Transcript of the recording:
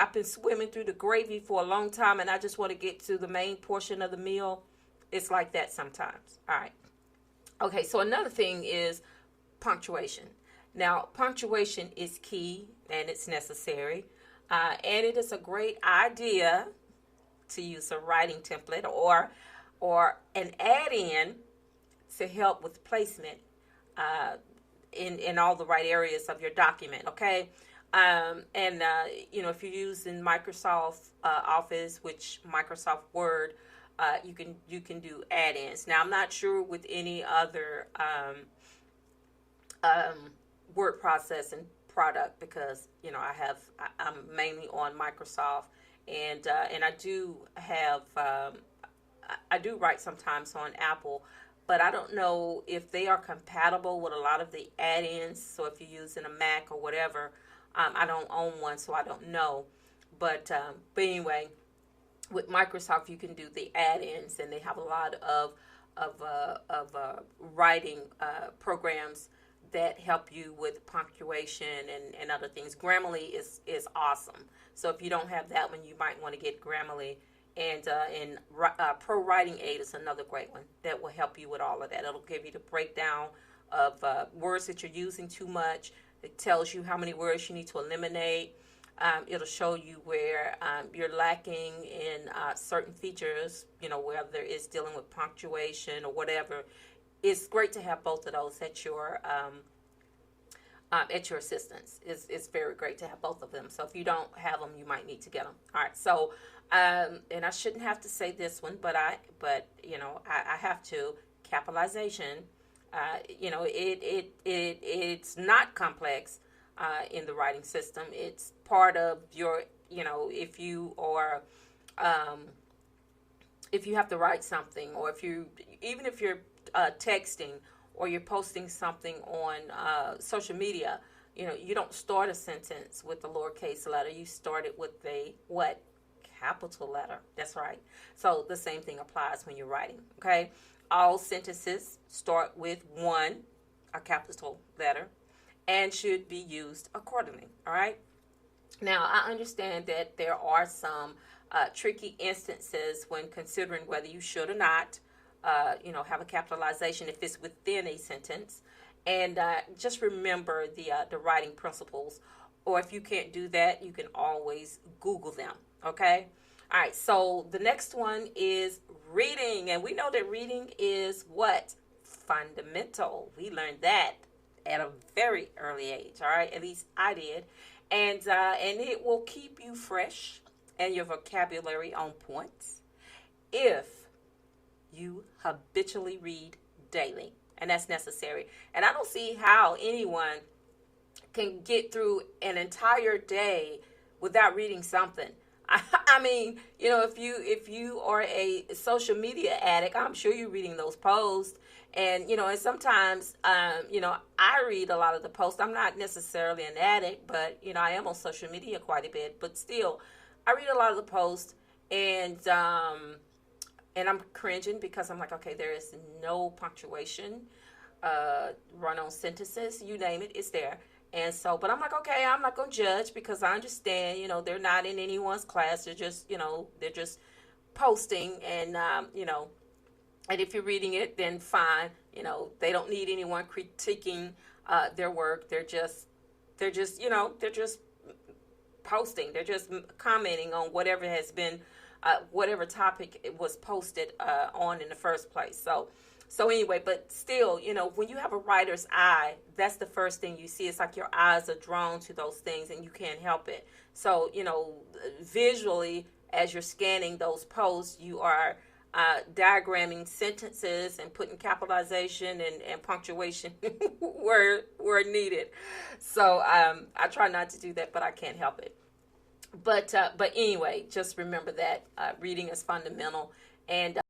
I've been swimming through the gravy for a long time and I just want to get to the main portion of the meal. It's like that sometimes. All right. Okay, so another thing is punctuation. Now, punctuation is key and it's necessary. And it is a great idea to use a writing template or an add-in to help with placement in all the right areas of your document. Okay, and if you're using Microsoft Office, which Microsoft Word, you can do add-ins. Now, I'm not sure with any other word processing product because I'm mainly on Microsoft, and I do have I do write sometimes on Apple, but I don't know if they are compatible with a lot of the add-ins. So if you're using a Mac or whatever, I don't own one, so I don't know. But anyway, with Microsoft, you can do the add-ins, and they have a lot of writing programs that help you with punctuation and other things. Grammarly is awesome. So if you don't have that one, you might want to get Grammarly. And Pro Writing Aid is another great one that will help you with all of that. It'll give you the breakdown of words that you're using too much. It tells you how many words you need to eliminate. It'll show you where you're lacking in certain features, whether it's dealing with punctuation or whatever. It's great to have both of those at your assistance. It's very great to have both of them. So if you don't have them, you might need to get them. All right. So and I shouldn't have to say this one, but I have to. Capitalization. It's not complex in the writing system. It's part of your, if you are, if you have to write something, or even if you're texting or you're posting something on social media, you don't start a sentence with a lowercase letter. You start it with a what? Capital letter. That's right. So the same thing applies when you're writing. Okay. All sentences start with a capital letter, and should be used accordingly. All right. Now, I understand that there are some tricky instances when considering whether you should or not, have a capitalization if it's within a sentence. And just remember the writing principles. Or if you can't do that, you can always Google them. Okay? All right. So the next one is reading. And we know that reading is what? Fundamental. We learned that at a very early age. All right? At least I did. And it will keep you fresh and your vocabulary on point if you habitually read daily. And that's necessary. And I don't see how anyone can get through an entire day without reading something. I mean, if you are a social media addict, I'm sure you're reading those posts. And, and sometimes, I read a lot of the posts. I'm not necessarily an addict, but, I am on social media quite a bit. But still, I read a lot of the posts, and I'm cringing because I'm like, okay, there is no punctuation, run-on sentences, you name it, it's there. And so, but I'm like, okay, I'm not going to judge because I understand, they're not in anyone's class. They're just, they're just posting and, and if you're reading it, then fine. They don't need anyone critiquing their work. They're just posting. They're just commenting on whatever has been, whatever topic it was posted on in the first place. So anyway, but still, when you have a writer's eye, that's the first thing you see. It's like your eyes are drawn to those things and you can't help it. So, visually, as you're scanning those posts, you are diagramming sentences and putting capitalization and punctuation where needed. So I try not to do that, but I can't help it. But anyway, just remember that reading is fundamental. And